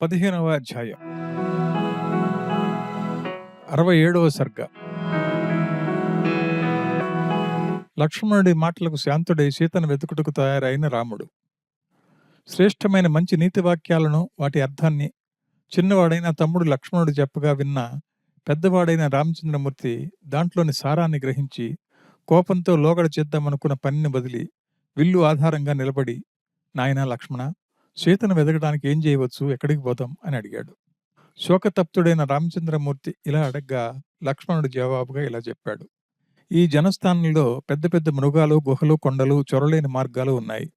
15వ అధ్యాయం 67వ సర్గ. లక్ష్మణుడి మాటలకు శాంతుడై సీతను వెతుకుటకు తయారైన రాముడు. శ్రేష్టమైన మంచి నీతి వాక్యాలను, వాటి అర్థాన్ని చిన్నవాడైన తమ్ముడు లక్ష్మణుడు చెప్పగా విన్న పెద్దవాడైన రామచంద్రమూర్తి దాంట్లోని సారాన్ని గ్రహించి కోపంతో లోగడ చేద్దామనుకున్న పనిని వదిలి విల్లు ఆధారంగా నిలబడి, నాయనా లక్ష్మణ, సీతను వెతకడానికి ఏం చేయవచ్చు, ఎక్కడికి పోదాం అని అడిగాడు. శోకతప్తుడైన రామచంద్రమూర్తి ఇలా అడగ్గా లక్ష్మణుడు జవాబుగా ఇలా చెప్పాడు. ఈ జనస్థానంలో పెద్ద పెద్ద మృగాలు, గుహలు, కొండలు, చొరలేని మార్గాలు ఉన్నాయి.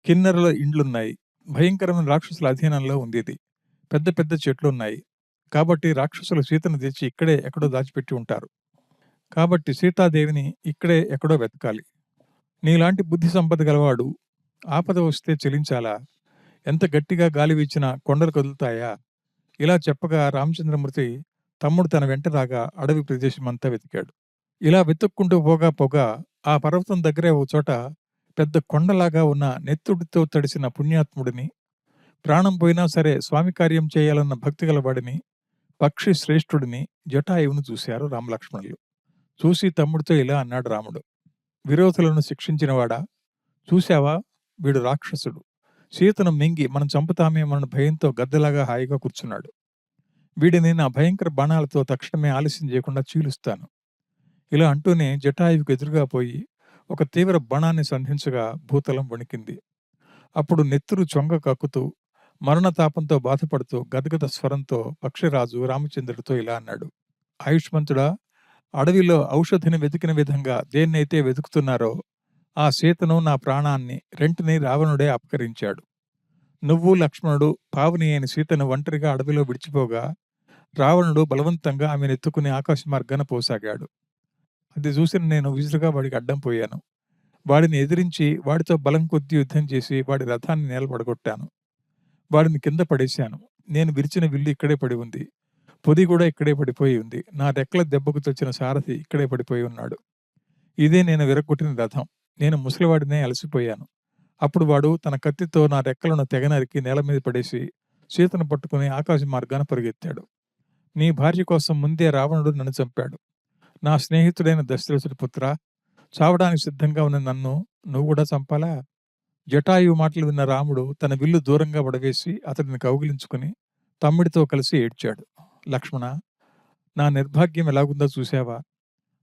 కిన్నెరల ఇండ్లున్నాయి. భయంకరమైన రాక్షసుల అధీనంలో ఉంది ఇది. పెద్ద పెద్ద చెట్లున్నాయి. కాబట్టి రాక్షసులు సీతను తెచ్చి ఇక్కడే ఎక్కడో దాచిపెట్టి ఉంటారు. కాబట్టి సీతాదేవిని ఇక్కడే ఎక్కడో వెతకాలి. నీలాంటి బుద్ధి సంపద గలవాడు ఆపద వస్తే చెలించాలా? ఎంత గట్టిగా గాలి వీచినా కొండలు కదులుతాయా? ఇలా చెప్పగా రామచంద్రమూర్తి తమ్ముడు తన వెంట రాగా అడవి ప్రదేశమంతా వెతికాడు. ఇలా వెతుక్కుంటూ పోగా ఆ పర్వతం దగ్గరే ఓ చోట పెద్ద కొండలాగా ఉన్న నెత్తుడితో తడిసిన పుణ్యాత్ముడిని, ప్రాణం పోయినా సరే స్వామి కార్యం చేయాలన్న భక్తి గలవాడిని, పక్షి శ్రేష్ఠుడిని, జటాయువును చూశారు రామలక్ష్మణులు. చూసి తమ్ముడితో ఇలా అన్నాడు రాముడు. విరోధులను శిక్షించినవాడా, చూశావా, వీడు రాక్షసుడు. సీతను మింగి మనం చంపుతామేమన్న భయంతో గద్దెలాగా హాయిగా కూర్చున్నాడు. వీడిని నా భయంకర బాణాలతో తక్షణమే ఆలస్యం చేయకుండా చీలుస్తాను. ఇలా అంటూనే జటాయువుకు ఎదురుగా పోయి ఒక తీవ్ర బాణాన్ని సంధించగా భూతలం వణికింది. అప్పుడు నెత్తురు చొంగ కక్కుతూ మరణతాపంతో బాధపడుతూ గదగద స్వరంతో పక్షిరాజు రామచంద్రుడితో ఇలా అన్నాడు. ఆయుష్మంతుడా, అడవిలో ఔషధిని వెతికిన విధంగా దేన్నైతే వెతుకుతున్నారో ఆ సీతను, నా ప్రాణాన్ని రెంటిని రావణుడే అపహరించాడు. నువ్వు లక్ష్మణుడు పావుని అయిన సీతను ఒంటరిగా అడవిలో విడిచిపోగా రావణుడు బలవంతంగా ఆమెను ఎత్తుకుని ఆకాశ మార్గాన పోసాగాడు. అది చూసిన నేను విసురుగా వాడికి అడ్డం పోయాను. వాడిని ఎదిరించి వాడితో బలం కొద్దీ యుద్ధం చేసి వాడి రథాన్ని నేలపడగొట్టాను. వాడిని కింద పడేశాను. నేను విరిచిన విల్లు ఇక్కడే పడి ఉంది. పొది కూడా ఇక్కడే పడిపోయి ఉంది. నా రెక్కల దెబ్బకు తెచ్చిన సారథి ఇక్కడే పడిపోయి ఉన్నాడు. ఇదే నేను విరగొట్టిన రథం. నేను ముసలివాడినే అలసిపోయాను. అప్పుడు వాడు తన కత్తితో నా రెక్కలను తెగనరికి నేల మీద పడేసి సీతను పట్టుకుని ఆకాశ మార్గాన పరిగెత్తాడు. నీ భార్య కోసం ముందే రావణుడు నన్ను చంపాడు. నా స్నేహితుడైన దశరథుడి పుత్ర, చావడానికి సిద్ధంగా ఉన్న నన్ను నువ్వు కూడా చంపాలా? జటాయువు మాటలు విన్న రాముడు తన విల్లు దూరంగా పడవేసి అతడిని కౌగిలించుకుని తమ్ముడితో కలిసి ఏడ్చాడు. లక్ష్మణ, నా నిర్భాగ్యం ఎలాగుందో చూశావా?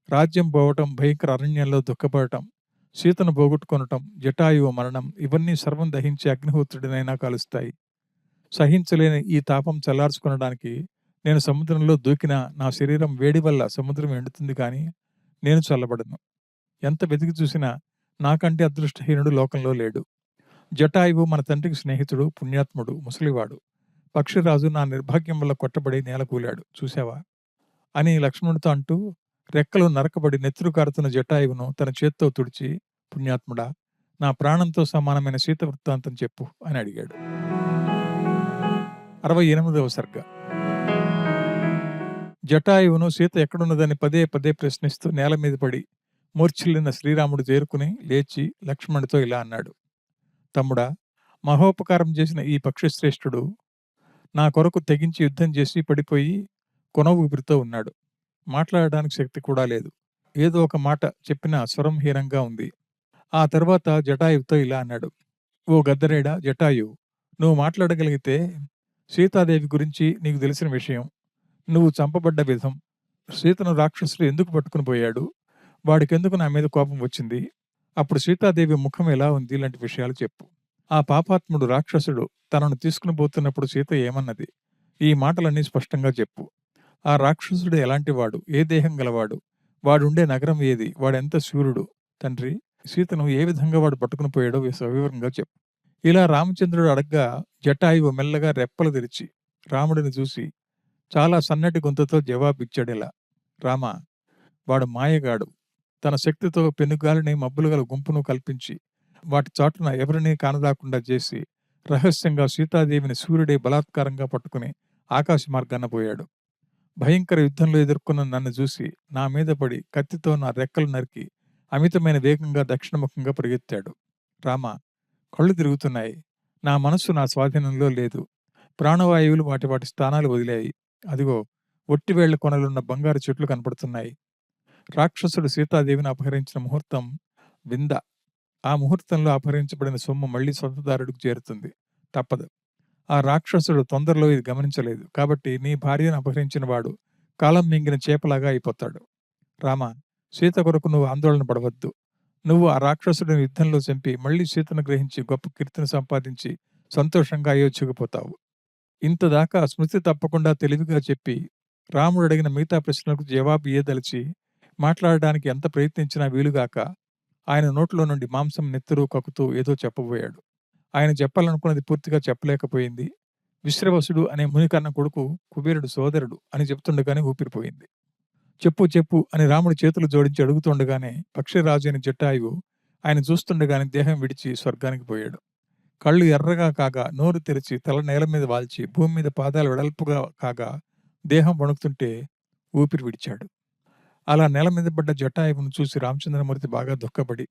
రాజ్యం పోవటం, భయంకర అరణ్యంలో దుఃఖపడటం, సీతను పోగొట్టుకొనటం, జటాయువు మరణం, ఇవన్నీ సర్వం దహించి అగ్నిహోత్రుడినైనా కాలుస్తాయి. సహించలేని ఈ తాపం చల్లార్చుకొనడానికి నేను సముద్రంలో దూకిన నా శరీరం వేడి వల్ల సముద్రం ఎండుతుంది, కానీ నేను చల్లబడను. ఎంత వెతికి చూసినా నాకంటే అదృష్టహీనుడు లోకంలో లేడు. జటాయువు మన తండ్రికి స్నేహితుడు, పుణ్యాత్ముడు, ముసలివాడు. పక్షిరాజు నా నిర్భాగ్యం వల్ల కొట్టబడి నేలకూలాడు, చూశావా అని లక్ష్మణుడితో అంటూ రెక్కలు నరకబడి నెత్తురు కారుతున్న జటాయువును తన చేత్తో తుడిచి, పుణ్యాత్ముడా, నా ప్రాణంతో సమానమైన సీత వృత్తాంతం చెప్పు అని అడిగాడు. 68వ సర్గ. జటాయువును సీత ఎక్కడున్నదని పదే పదే ప్రశ్నిస్తూ నేల మీద పడి మూర్ఛిల్లిన శ్రీరాముడు తేరుకుని లేచి లక్ష్మణుడితో ఇలా అన్నాడు. తమ్ముడా, మహోపకారం చేసిన ఈ పక్షిశ్రేష్ఠుడు నా కొరకు తెగించి యుద్ధం చేసి పడిపోయి కొన ఊపిరితో ఉన్నాడు. మాట్లాడడానికి శక్తి కూడా లేదు. ఏదో ఒక మాట చెప్పినా స్వరం హీనంగా ఉంది. ఆ తర్వాత జటాయువుతో ఇలా అన్నాడు. ఓ గద్దరేడా జటాయువు, నువ్వు మాట్లాడగలిగితే సీతాదేవి గురించి నీకు తెలిసిన విషయం, నువ్వు చంపబడ్డ విధం, సీతను రాక్షసుడు ఎందుకు పట్టుకుని పోయాడు, వాడికెందుకు నా మీద కోపం వచ్చింది, అప్పుడు సీతాదేవి ముఖం ఎలా ఉంది, ఇలాంటి విషయాలు చెప్పు. ఆ పాపాత్ముడు రాక్షసుడు తనను తీసుకుని పోతున్నప్పుడు సీత ఏమన్నది, ఈ మాటలన్నీ స్పష్టంగా చెప్పు. ఆ రాక్షసుడు ఎలాంటివాడు, ఏ దేహం గలవాడు, వాడుండే నగరం ఏది, వాడెంత శూరుడు, తండ్రి, సీతను ఏ విధంగా వాడు పట్టుకుని పోయాడో సవివరంగా చెప్పు. ఇలా రామచంద్రుడు అడగ్గా జటాయువు మెల్లగా రెప్పలు తెరిచి రాముడిని చూసి చాలా సన్నటి గొంతుతో జవాబిచ్చాడిలా. రామా, వాడు మాయగాడు. తన శక్తితో పెనుగాలిని, మబ్బులు గల గుంపును కల్పించి వాటి చాటున ఎవరినీ కానదాకుండా చేసి రహస్యంగా సీతాదేవిని సూర్యుడే బలాత్కారంగా పట్టుకుని ఆకాశ మార్గాన పోయాడు. భయంకర యుద్ధంలో ఎదుర్కొన్న నన్ను చూసి నా మీద పడి కత్తితో నా రెక్కలు నరికి అమితమైన వేగంగా దక్షిణముఖంగా పరిగెత్తాడు. రామా, కళ్ళు తిరుగుతున్నాయి. నా మనస్సు నా స్వాధీనంలో లేదు. ప్రాణవాయువులు వాటి వాటి స్థానాలు వదిలాయి. అదిగో ఒట్టివేళ్ల కొనలున్న బంగారు చెట్లు కనపడుతున్నాయి. రాక్షసుడు సీతాదేవిని అపహరించిన ముహూర్తం వింద. ఆ ముహూర్తంలో అపహరించబడిన సొమ్ము మళ్ళీ సొంతదారుడికి చేరుతుంది. తప్పదు. ఆ రాక్షసుడు తొందరలో ఇది గమనించలేదు. కాబట్టి నీ భార్యను అపహరించిన వాడు కాలం మింగిన చేపలాగా అయిపోతాడు. రామా, సీత కొరకు నువ్వు ఆందోళన పడవద్దు. నువ్వు ఆ రాక్షసుడిని యుద్ధంలో చంపి మళ్ళీ సీతను గ్రహించి గొప్ప కీర్తిని సంపాదించి సంతోషంగా అయోధ్యకు పోతావు. ఇంతదాకా స్మృతి తప్పకుండా తెలివిగా చెప్పి రాముడు అడిగిన మిగతా ప్రశ్నలకు జవాబు ఇయ్యదలిచి మాట్లాడడానికి ఎంత ప్రయత్నించినా వీలుగాక ఆయన నోట్లో నుండి మాంసం నెత్తురు కక్కుతూ ఏదో చెప్పబోయాడు. ఆయన చెప్పాలనుకున్నది పూర్తిగా చెప్పలేకపోయింది. విశ్రవసుడు అనే మునికన్న కొడుకు కుబేరుడు సోదరుడు అని చెప్తుండగానే ఊపిరిపోయింది. చెప్పు చెప్పు అని రాముడు చేతులు జోడించి అడుగుతుండగానే పక్షిరాజు అని జటాయువు ఆయన చూస్తుండగానే దేహం విడిచి స్వర్గానికి పోయాడు. కళ్ళు ఎర్రగా కాగా నోరు తెరిచి తల నేల మీద వాల్చి భూమి మీద పాదాలు వెడల్పుగా కాగా దేహం వణుకుతుంటే ఊపిరి విడిచాడు. అలా నేల మీద పడ్డ జటాయువును చూసి రామచంద్రమూర్తి బాగా దుఃఖపడి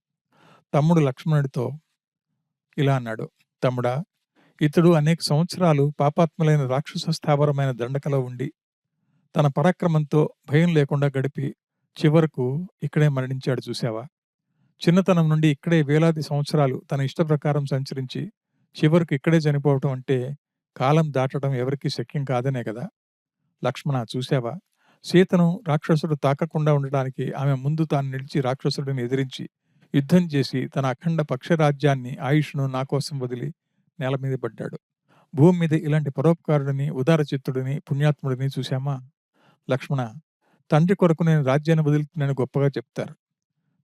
తమ్ముడు లక్ష్మణుడితో ఇలా అన్నాడు. తమ్ముడా, ఇతడు అనేక సంవత్సరాలు పాపాత్ములైన రాక్షస స్థావరమైన దండకలో ఉండి తన పరాక్రమంతో భయం లేకుండా గడిపి చివరకు ఇక్కడే మరణించాడు చూశావా. చిన్నతనం నుండి ఇక్కడే వేలాది సంవత్సరాలు తన ఇష్ట ప్రకారం సంచరించి చివరకు ఇక్కడే చనిపోవటం అంటే కాలం దాటడం ఎవరికీ శక్యం కాదనే కదా. లక్ష్మణ, చూశావా, సీతను రాక్షసుడు తాకకుండా ఉండడానికి ఆమె ముందు తాను నిలిచి రాక్షసుడిని ఎదిరించి యుద్ధం చేసి తన అఖండ పక్షరాజ్యాన్ని ఆయుష్ను నా కోసం వదిలి నేల మీద పడ్డాడు. భూమి మీద ఇలాంటి పరోపకారుడిని, ఉదార చిత్తుడిని, పుణ్యాత్ముడిని చూశామా. లక్ష్మణ, తండ్రి కొరకు నేను రాజ్యాన్ని వదులుతున్నాను గొప్పగా చెప్తారు.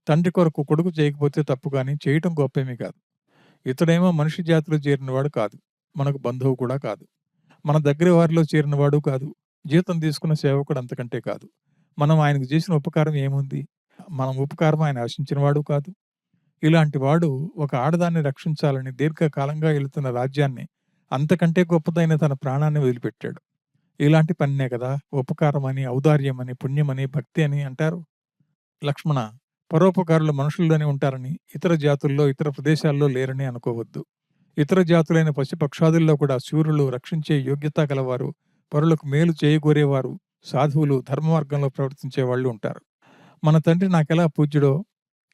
తండ్రి కొరకు కొడుకు చేయకపోతే తప్పు కానీ చేయటం గొప్పేమీ కాదు. ఇతడేమో మనిషి జాతిలో చేరినవాడు కాదు, మనకు బంధువు కూడా కాదు, మన దగ్గర వారిలో చేరినవాడు కాదు, జీతం తీసుకున్న సేవకుడు అంతకంటే కాదు. మనం ఆయనకు చేసిన ఉపకారం ఏముంది? మనం ఉపకారం ఆయన ఆశించినవాడు కాదు. ఇలాంటి వాడు ఒక ఆడదాన్ని రక్షించాలని దీర్ఘకాలంగా వెళుతున్న రాజ్యాన్ని, అంతకంటే గొప్పదైన తన ప్రాణాన్ని వదిలిపెట్టాడు. ఇలాంటి పనినే కదా ఉపకారమని, ఔదార్యమని, పుణ్యమని, భక్తి అని అంటారు. లక్ష్మణ, పరోపకారులు మనుషుల్లోనే ఉంటారని, ఇతర జాతుల్లో ఇతర ప్రదేశాల్లో లేరని అనుకోవద్దు. ఇతర జాతులైన పశుపక్షాదుల్లో కూడా శూరులు, రక్షించే యోగ్యత గలవారు, పరులకు మేలు చేయగోరేవారు, సాధువులు, ధర్మ మార్గంలో ప్రవర్తించే వాళ్ళు ఉంటారు. మన తండ్రి నాకెలా పూజ్యుడో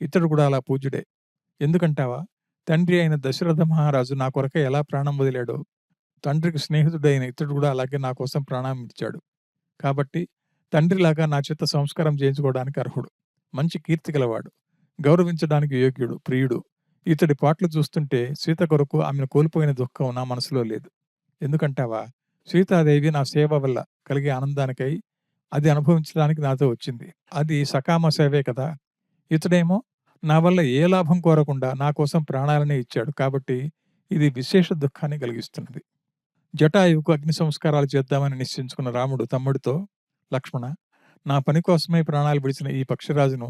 ఇతడు కూడా అలా పూజ్యుడే. ఎందుకంటావా, తండ్రి అయిన దశరథ మహారాజు నా కొరకే ఎలా ప్రాణం వదిలాడో తండ్రికి స్నేహితుడైన ఇతడు కూడా అలాగే నా కోసం ప్రాణం ఇచ్చాడు. కాబట్టి తండ్రిలాగా నా చేత సంస్కారం చేయించుకోవడానికి అర్హుడు, మంచి కీర్తి గలవాడు, గౌరవించడానికి యోగ్యుడు, ప్రియుడు. ఇతడి పాటలు చూస్తుంటే సీత కొరకు ఆమెను కోల్పోయిన దుఃఖం నా మనసులో లేదు. ఎందుకంటావా, సీతాదేవి నా సేవ వల్ల కలిగే ఆనందానికై అది అనుభవించడానికి నాతో వచ్చింది. అది సకామ సేవే కదా. ఇతడేమో నా వల్ల ఏ లాభం కోరకుండా నా కోసం ప్రాణాలనే ఇచ్చాడు. కాబట్టి ఇది విశేష దుఃఖాన్ని కలిగిస్తున్నది. జటాయువుకు అగ్ని సంస్కారాలు చేద్దామని నిశ్చయించుకున్న రాముడు తమ్ముడితో, లక్ష్మణ, నా పని కోసమే ప్రాణాలు విడిచిన ఈ పక్షిరాజును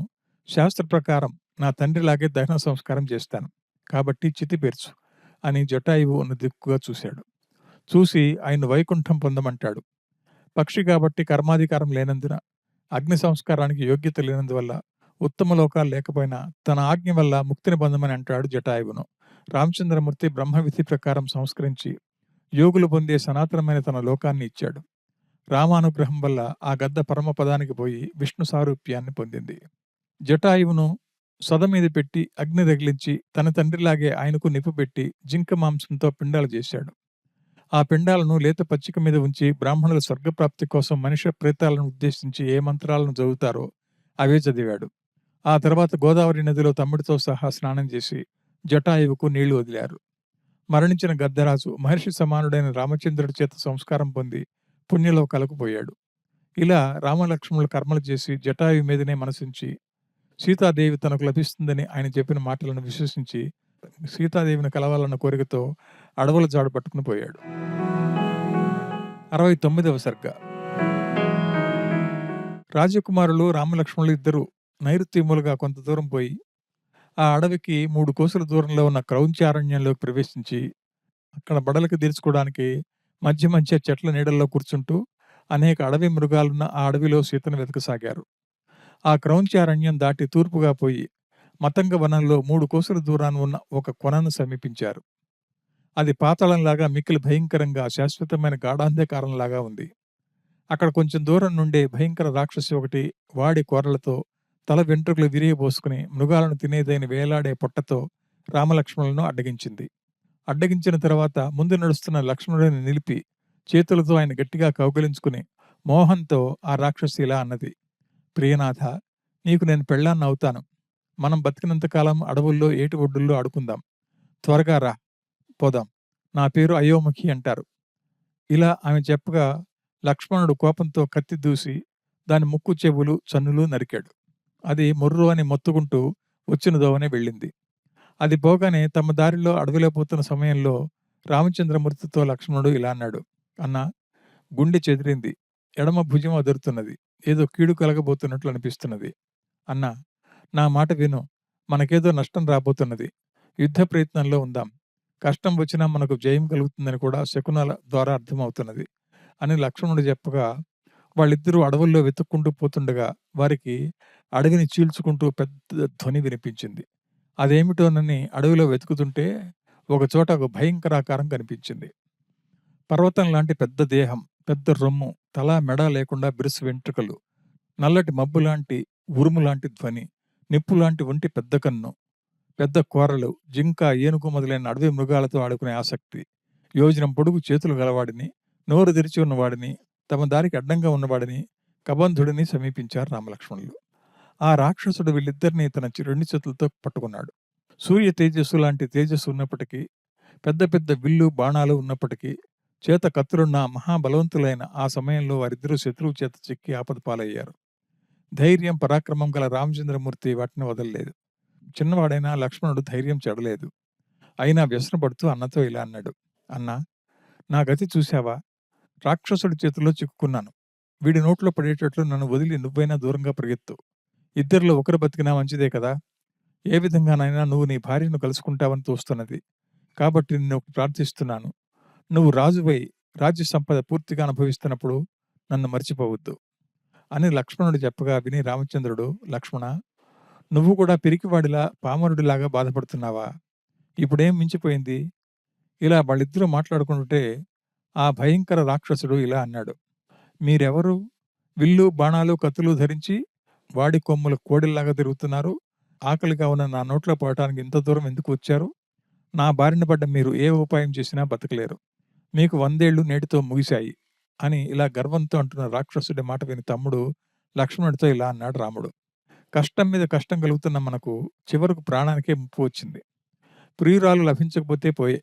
శాస్త్ర ప్రకారం నా తండ్రిలాగే దహన సంస్కారం చేస్తాను. కాబట్టి చితి పేర్చు అని జటాయువు ఉన్న దిక్కుగా చూశాడు. చూసి ఆయన వైకుంఠం పొందమంటాడు. పక్షి కాబట్టి కర్మాధికారం లేనందున, అగ్ని సంస్కారానికి యోగ్యత లేనందువల్ల, ఉత్తమ లోకాలు లేకపోయినా తన ఆజ్ఞ వల్ల ముక్తిని పొందమని అంటాడు జటాయువును. రామచంద్రమూర్తి బ్రహ్మవిధి ప్రకారం సంస్కరించి యోగులు పొందే సనాతనమైన తన లోకాన్ని ఇచ్చాడు. రామానుగ్రహం వల్ల ఆ గద్ద పరమపదానికి పోయి విష్ణు సారూప్యాన్ని పొందింది. జటాయువును సొద మీద పెట్టి అగ్ని తగిలించి తన తండ్రిలాగే ఆయనకు నిప్పు పెట్టి జింక మాంసంతో పిండాలు చేశాడు. ఆ పిండాలను లేత పచ్చిక మీద ఉంచి బ్రాహ్మణుల స్వర్గప్రాప్తి కోసం మనుష్య ప్రేతాలను ఉద్దేశించి ఏ మంత్రాలను చదువుతారో అవే చదివాడు. ఆ తర్వాత గోదావరి నదిలో తమ్ముడితో సహా స్నానం చేసి జటాయువుకు నీళ్లు వదిలారు. మరణించిన గద్దరాజు మహర్షి సమానుడైన రామచంద్రుడి చేత సంస్కారం పొంది పుణ్యలోకాలకు పోయాడు. ఇలా రామలక్ష్మణులు కర్మలు చేసి జటాయు మీదనే మనసుంచి సీతాదేవి తనకు లభిస్తుందని ఆయన చెప్పిన మాటలను విశ్వసించి సీతాదేవిని కలవాలన్న కోరికతో అడవుల జాడు పట్టుకుని పోయాడు. 69వ సర్గ. రాజకుమారులు రామలక్ష్మణులు ఇద్దరు నైరుత్యములుగా కొంత దూరం పోయి ఆ అడవికి 3 కోసుల దూరంలో ఉన్న క్రౌంచారణ్యంలోకి ప్రవేశించి అక్కడ బడలకు తీర్చుకోవడానికి మధ్య మధ్య చెట్ల నీడల్లో కూర్చుంటూ అనేక అడవి మృగాలున్న ఆ అడవిలో సీతను వెతకసాగారు. ఆ క్రౌంచారణ్యం దాటి తూర్పుగా పోయి మతంగ వనంలో 3 కోసుల దూరాన్ని ఉన్న ఒక కొనను సమీపించారు. అది పాతాళంలాగా, మిక్కిలి భయంకరంగా, శాశ్వతమైన గాఢాంధకారంలాగా ఉంది. అక్కడ కొంచెం దూరం నుండే భయంకర రాక్షసి ఒకటి వాడి కోరలతో, తల వెంట్రుకలు విరిగిపోసుకుని, మృగాలను తినేదైన వేలాడే పొట్టతో రామలక్ష్మణులను అడ్డగించింది. అడ్డగించిన తర్వాత ముందు నడుస్తున్న లక్ష్మణుడిని నిలిపి, చేతులతో ఆయన గట్టిగా కౌగిలించుకుని, మోహంతో ఆ రాక్షసి ఇలా అన్నది: "ప్రియనాథ, నీకు నేను పెళ్ళాన్నవుతాను. మనం బతికినంతకాలం అడవుల్లో, ఏటి ఒడ్డుల్లో ఆడుకుందాం. త్వరగా రా, పోదాం. నా పేరు అయోముఖి అంటారు." ఇలా ఆమె చెప్పగా లక్ష్మణుడు కోపంతో కత్తి దూసి దాని ముక్కు, చెవులు, చన్నులు నరికాడు. అది మొర్రు అని మొత్తుకుంటూ వచ్చిన దోవనే వెళ్ళింది. అది పోగానే తమ దారిలో అడవిలో పోతున్న సమయంలో రామచంద్రమూర్తితో లక్ష్మణుడు ఇలా అన్నాడు: "అన్నా, గుండె చెదిరింది. ఎడమ భుజం అదురుతున్నది. ఏదో కీడు కలగబోతున్నట్లు అనిపిస్తున్నది. అన్నా, నా మాట విను. మనకేదో నష్టం రాబోతున్నది. యుద్ధ ప్రయత్నంలో ఉందాం. కష్టం వచ్చినా మనకు జయం కలుగుతుందని కూడా శకునాల ద్వారా అర్థమవుతున్నది" అని లక్ష్మణుడు చెప్పగా, వాళ్ళిద్దరూ అడవుల్లో వెతుక్కుంటూ పోతుండగా వారికి అడవిని చీల్చుకుంటూ పెద్ద ధ్వని వినిపించింది. అదేమిటోనని అడవిలో వెతుకుతుంటే ఒకచోట ఒక భయంకరాకారం కనిపించింది. పర్వతం లాంటి పెద్ద దేహం, పెద్ద రొమ్ము, తల మెడ లేకుండా బిరుసు వెంట్రుకలు, నల్లటి మబ్బు లాంటి, ఉరుము లాంటి ధ్వని, నిప్పు లాంటి ఒంటి, పెద్ద కన్ను, పెద్ద కోరలు, జింక, ఏనుగు మొదలైన అడవి మృగాలతో ఆడుకునే ఆసక్తి, యోజనం పొడుగు చేతులు గలవాడిని, నోరు తెరిచి ఉన్నవాడిని, తమ దారికి అడ్డంగా ఉన్నవాడిని, కబంధుడిని సమీపించారు రామలక్ష్మణులు. ఆ రాక్షసుడు వీళ్ళిద్దరినీ తన రెండు చేతులతో పట్టుకున్నాడు. సూర్య తేజస్సు లాంటి తేజస్సు ఉన్నప్పటికీ, పెద్ద పెద్ద విల్లు, బాణాలు ఉన్నప్పటికీ, చేత కత్తులున్న మహాబలవంతులైన ఆ సమయంలో వారిద్దరూ శత్రువు చేత చిక్కి ఆపద పాలయ్యారు. ధైర్యం, పరాక్రమం గల రామచంద్రమూర్తి వాటిని వదలలేదు. చిన్నవాడైన లక్ష్మణుడు ధైర్యం చెడలేదు. అయినా వ్యసనపడుతూ అన్నతో ఇలా అన్నాడు: "అన్నా, నా గతి చూశావా? రాక్షసుడి చేతుల్లో చిక్కుకున్నాను. వీడి నోట్లో పడేటట్లు నన్ను వదిలి నువ్వైనా దూరంగా పరిగెత్తు. ఇద్దరిలో ఒకరు బతికినా మంచిదే కదా. ఏ విధంగానైనా నువ్వు నీ భార్యను కలుసుకుంటావని తోస్తున్నది. కాబట్టి నిన్ను ప్రార్థిస్తున్నాను. నువ్వు రాజువై రాజ్య సంపద పూర్తిగా అనుభవిస్తున్నప్పుడు నన్ను మర్చిపోవద్దు" అని లక్ష్మణుడు చెప్పగా విని రామచంద్రుడు: "లక్ష్మణ, నువ్వు కూడా పిరికివాడిలా, పామరుడిలాగా బాధపడుతున్నావా? ఇప్పుడేం మించిపోయింది?" ఇలా వాళ్ళిద్దరూ మాట్లాడుకుంటుంటే ఆ భయంకర రాక్షసుడు ఇలా అన్నాడు: "మీరెవరు? విల్లు, బాణాలు, కత్తులు ధరించి వాడి కొమ్ముల కోడెల్లాగా తిరుగుతున్నారు. ఆకలిగా ఉన్న నా నోట్లో పడటానికి ఇంత దూరం ఎందుకు వచ్చారు? నా బారిన పడ్డ మీరు ఏ ఉపాయం చేసినా బతకలేరు. మీకు 100 ఏళ్లు నేటితో ముగిశాయి" అని ఇలా గర్వంతో అంటున్న రాక్షసుడి మాట విని తమ్ముడు లక్ష్మణుడితో ఇలా అన్నాడు రాముడు: "కష్టం మీద కష్టం కలుగుతున్న మనకు చివరకు ప్రాణానికే ముప్పు వచ్చింది. ప్రియురాలు లభించకపోతే పోయే,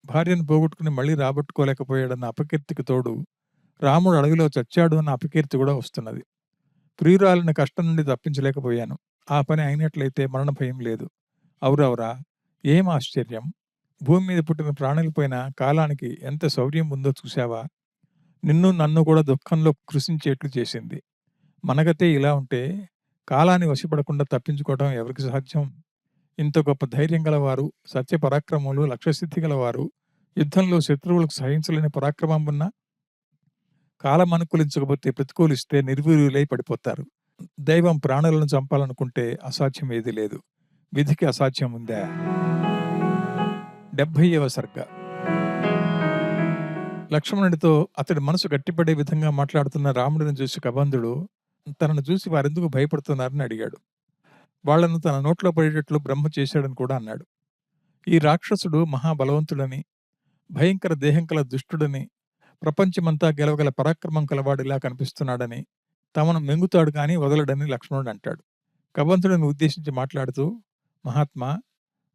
భార్యను పోగొట్టుకుని మళ్ళీ రాబట్టుకోలేకపోయాడన్న అపకీర్తికి తోడు రాముడు అడవిలో చచ్చాడు అన్న అపకీర్తి కూడా వస్తున్నది. ప్రియురాలిని కష్టం నుండి తప్పించలేకపోయాను. ఆ పని అయినట్లయితే మరణ భయం లేదు. అవురవురా, ఏం ఆశ్చర్యం! భూమి మీద పుట్టిన ప్రాణులపైన కాలానికి ఎంత శౌర్యం ఉందో చూశావా? నిన్ను నన్ను కూడా దుఃఖంలో కృషించేట్లు చేసింది. మనగతే ఇలా ఉంటే కాలాన్ని వశపడకుండా తప్పించుకోవడం ఎవరికి సాధ్యం? ఇంత గొప్ప ధైర్యం గలవారు, సత్య పరాక్రమములు, లక్ష్యసిద్ధి గలవారు, యుద్ధంలో శత్రువులకు సహించలేని పరాక్రమం ఉన్న కాలం అనుకూలించకపోతే ప్రతికూలిస్తే నిర్వీర్యులై పడిపోతారు. దైవం ప్రాణులను చంపాలనుకుంటే అసాధ్యం ఏది లేదు. విధికి అసాధ్యం ఉందా? 70వ సర్గ. లక్ష్మణుడితో అతడి మనసు గట్టిపడే విధంగా మాట్లాడుతున్న రాముడిని చూసి కబంధుడు తనను చూసి వారెందుకు భయపడుతున్నారని అడిగాడు. వాళ్లను తన నోట్లో పడేటట్లు బ్రహ్మ చేశాడని కూడా అన్నాడు. ఈ రాక్షసుడు మహాబలవంతుడని, భయంకర దేహం కల దుష్టుడని, ప్రపంచమంతా గెలవగల పరాక్రమం కలవాడిలా కనిపిస్తున్నాడని, తమను మెంగుతాడు గాని వదలడని లక్ష్మణుడు అంటాడు. కబంధుడిని ఉద్దేశించి మాట్లాడుతూ: "మహాత్మా,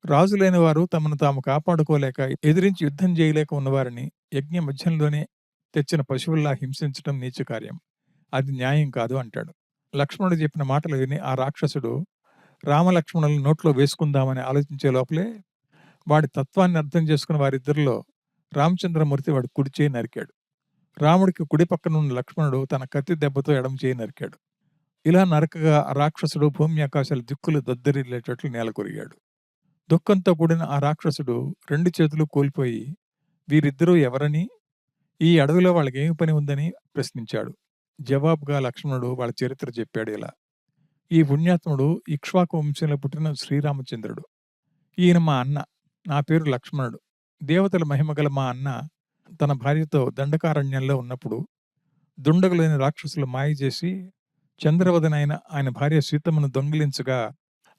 రాజులైన వారు తమను తాము కాపాడుకోలేక ఎదిరించి యుద్ధం చేయలేక ఉన్నవారిని యజ్ఞ మధ్యంలోనే తెచ్చిన పశువుల్లా హింసించటం నీచ కార్యం. అది న్యాయం కాదు" అంటాడు. లక్ష్మణుడు చెప్పిన మాటలు విని ఆ రాక్షసుడు రామలక్ష్మణులను నోట్లో వేసుకుందామని ఆలోచించే లోపలే వాడి తత్వాన్ని అర్థం చేసుకున్న వారిద్దరిలో రామచంద్రమూర్తి వాడి కుడి చేయి నరికాడు. రాముడికి కుడి పక్కనున్న లక్ష్మణుడు తన కత్తి దెబ్బతో ఎడమ చేయి నరికాడు. ఇలా నరకగా ఆ రాక్షసుడు భూమి ఆకాశాల దిక్కులు దద్దరిల్లేటట్లు నేలకొరిగాడు. దుఃఖంతో కూడిన ఆ రాక్షసుడు 2 చేతులు కోల్పోయి వీరిద్దరూ ఎవరని, ఈ అడవిలో వాళ్ళకేమి పని ఉందని ప్రశ్నించాడు. జవాబుగా లక్ష్మణుడు వాళ్ళ చరిత్ర చెప్పాడు ఇలా: "ఈ పుణ్యాత్ముడు ఇక్ష్వాకు వంశంలో పుట్టిన శ్రీరామచంద్రుడు. ఈయన మా అన్న. నా పేరు లక్ష్మణుడు. దేవతల మహిమగల మా అన్న తన భార్యతో దండకారణ్యంలో ఉన్నప్పుడు దుండగులైన రాక్షసులు మాయ చేసి చంద్రవదనైన ఆయన భార్య సీతమ్మను దొంగిలించగా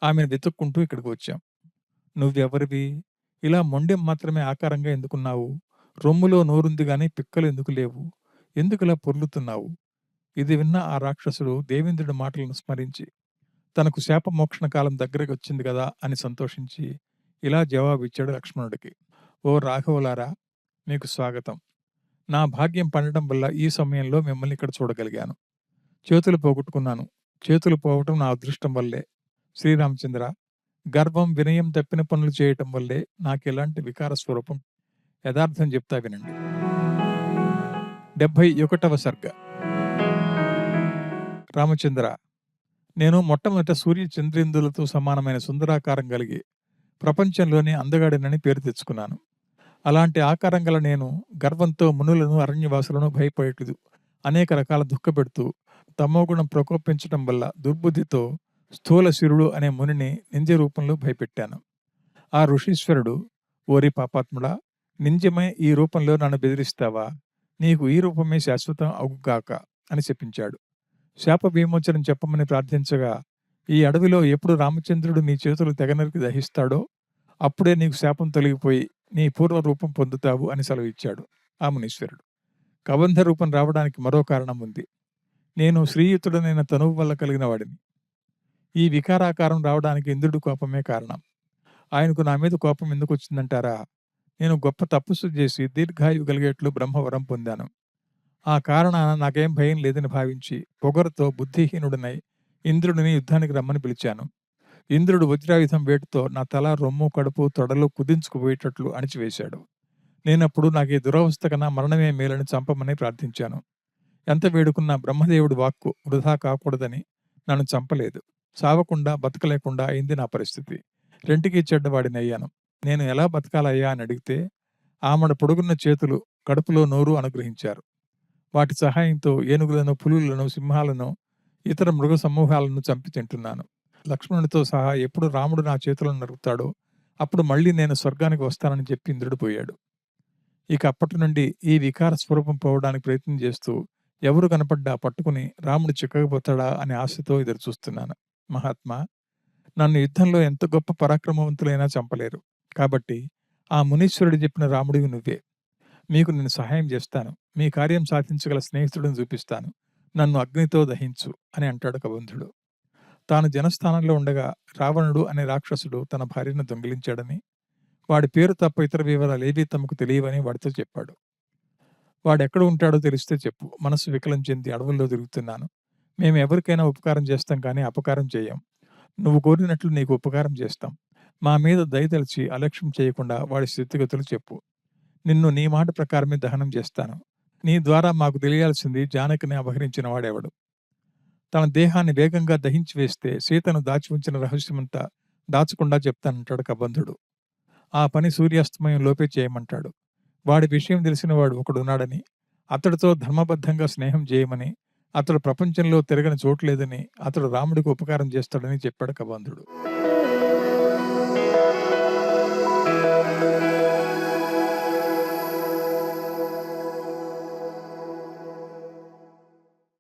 ఆమెను వెతుక్కుంటూ ఇక్కడికి వచ్చాం. నువ్వెవరివి? ఇలా మొండెం మాత్రమే ఆకారంగా ఎందుకున్నావు? రొమ్ములో నోరుంది గాని పిక్కలు ఎందుకు లేవు? ఎందుకిలా పొర్లుతున్నావు? ఇది విన్న ఆ రాక్షసుడు దేవేంద్రుడి మాటలను స్మరించి తనకు శాపమోక్షణ కాలం దగ్గరికి వచ్చింది కదా అని సంతోషించి ఇలా జవాబిచ్చాడు లక్ష్మణుడికి. ఓ రాఘవులారా, మీకు స్వాగతం. నా భాగ్యం పండటం వల్ల ఈ సమయంలో మిమ్మల్ని ఇక్కడ చూడగలిగాను. చేతులు పోగొట్టుకున్నాను. చేతులు పోవటం నా అదృష్టం వల్లే. శ్రీరామచంద్ర, గర్వం వినయం తప్పిన పనులు చేయటం వల్లే నాకెలాంటి వికార స్వరూపం. యథార్థం చెప్తా వినండి. 71వ సర్గ. రామచంద్ర, నేను మొట్టమొదట సూర్య చంద్రేందులతో సమానమైన సుందరాకారం కలిగి ప్రపంచంలోనే అందగాడినని పేరు తెచ్చుకున్నాను. అలాంటి ఆకారం గల నేను గర్వంతో మునులను అరణ్యవాసులను భయపడేట్లేదు అనేక రకాల దుఃఖపెడుతూ తమోగుణం ప్రకోపించటం వల్ల దుర్బుద్ధితో స్థూల శిరుడు అనే మునిని నింజ రూపంలో భయపెట్టాను. ఆ ఋషీశ్వరుడు, ఓరి పాపాత్ముడా, నింజమై ఈ రూపంలో నన్ను బెదిరిస్తావా? నీకు ఈ రూపమే శాశ్వతం అవుగాక అని చెప్పించాడు. శాప విమోచనం చెప్పమని ప్రార్థించగా, ఈ అడవిలో ఎప్పుడు రామచంద్రుడు నీ చేతులు తెగనరికి దహిస్తాడో అప్పుడే నీకు శాపం తొలగిపోయి నీ పూర్వ రూపం పొందుతావు అని సెలవిచ్చాడు ఆ మునీశ్వరుడు. కబంధ రూపం రావడానికి మరో కారణం ఉంది. నేను శ్రీయుతుడనైన తనువు వల్ల కలిగిన వాడిని. ఈ వికారాకారం రావడానికి ఇంద్రుడి కోపమే కారణం. ఆయనకు నా మీద కోపం ఎందుకు వచ్చిందంటారా? నేను గొప్ప తపస్సు చేసి దీర్ఘాయువు కలిగేట్లు బ్రహ్మవరం పొందాను. ఆ కారణాన నాకేం భయం లేదని భావించి పొగరుతో బుద్ధిహీనుడనై ఇంద్రుడిని యుద్ధానికి రమ్మని పిలిచాను. ఇంద్రుడు వజ్రాయుధం వేటుతో నా తల, రొమ్ము, కడుపు, తొడలు కుదించుకుపోయేటట్లు అణిచివేశాడు. నేనప్పుడు నాకు ఈ దురవస్థ కన్నా మరణమే మేలని చంపమని ప్రార్థించాను. ఎంత వేడుకున్నా బ్రహ్మదేవుడి వాక్కు వృధా కాకూడదని నన్ను చంపలేదు. సావకుండా బతకలేకుండా అయింది నా పరిస్థితి. రెంటికి చెడ్డవాడిని అయ్యాను. నేను ఎలా బతకాలయ్యా అని అడిగితే ఆమెడ పొడుగున్న చేతులు, కడుపులో నోరు అనుగ్రహించారు. వాటి సహాయంతో ఏనుగులను, పులులను, సింహాలను, ఇతర మృగ సమూహాలను చంపి తింటున్నాను. లక్ష్మణుడితో సహా ఎప్పుడు రాముడు నా చేతులను నరుకుతాడో అప్పుడు మళ్ళీ నేను స్వర్గానికి వస్తానని చెప్పి ఇంద్రుడు పోయాడు. ఇక అప్పటి నుండి ఈ వికార స్వరూపం పోవడానికి ప్రయత్నం చేస్తూ ఎవరు కనపడ్డా పట్టుకుని రాముడు చిక్కకపోతాడా అనే ఆశతో ఎదురు చూస్తున్నాను. మహాత్మా, నన్ను యుద్ధంలో ఎంత గొప్ప పరాక్రమవంతులైనా చంపలేరు. కాబట్టి ఆ మునీశ్వరుడు చెప్పిన రాముడివి నువ్వే. మీకు నేను సహాయం చేస్తాను. మీ కార్యం సాధించగల స్నేహితుడిని చూపిస్తాను. నన్ను అగ్నితో దహించు అని అంటాడు కబంధుడు. తాను జనస్థానంలో ఉండగా రావణుడు అనే రాక్షసుడు తన భార్యను దొంగిలించాడని, వాడి పేరు తప్ప ఇతర వివరాలేవీ తమకు తెలియవని వాడితో చెప్పాడు. వాడెక్కడ ఉంటాడో తెలిస్తే చెప్పు. మనసు వికలం చెంది అడవుల్లో తిరుగుతున్నాను. మేము ఎవరికైనా ఉపకారం చేస్తాం కానీ అపకారం చేయం. నువ్వు కోరినట్లు నీకు ఉపకారం చేస్తాం. మా మీద దయతలిచి అలక్ష్యం చేయకుండా వాడి స్థితిగతులు చెప్పు. నిన్ను నీ మాట ప్రకారమే దహనం చేస్తాను. నీ ద్వారా మాకు తెలియాల్సింది జానకిని అపహరించిన వాడెవడు. తన దేహాన్ని వేగంగా దహించి వేస్తే సీతను దాచి ఉంచిన రహస్యమంతా దాచకుండా చెప్తానంటాడు కబంధుడు. ఆ పని సూర్యాస్తమయం లోపే చేయమంటాడు. వాడి విషయం తెలిసిన వాడు ఒకడున్నాడని, అతడితో ధర్మబద్ధంగా స్నేహం చేయమని, అతడు ప్రపంచంలో తిరగని చోటు లేదని, అతడు రాముడికి ఉపకారం చేస్తాడని చెప్పాడు కబంధుడు.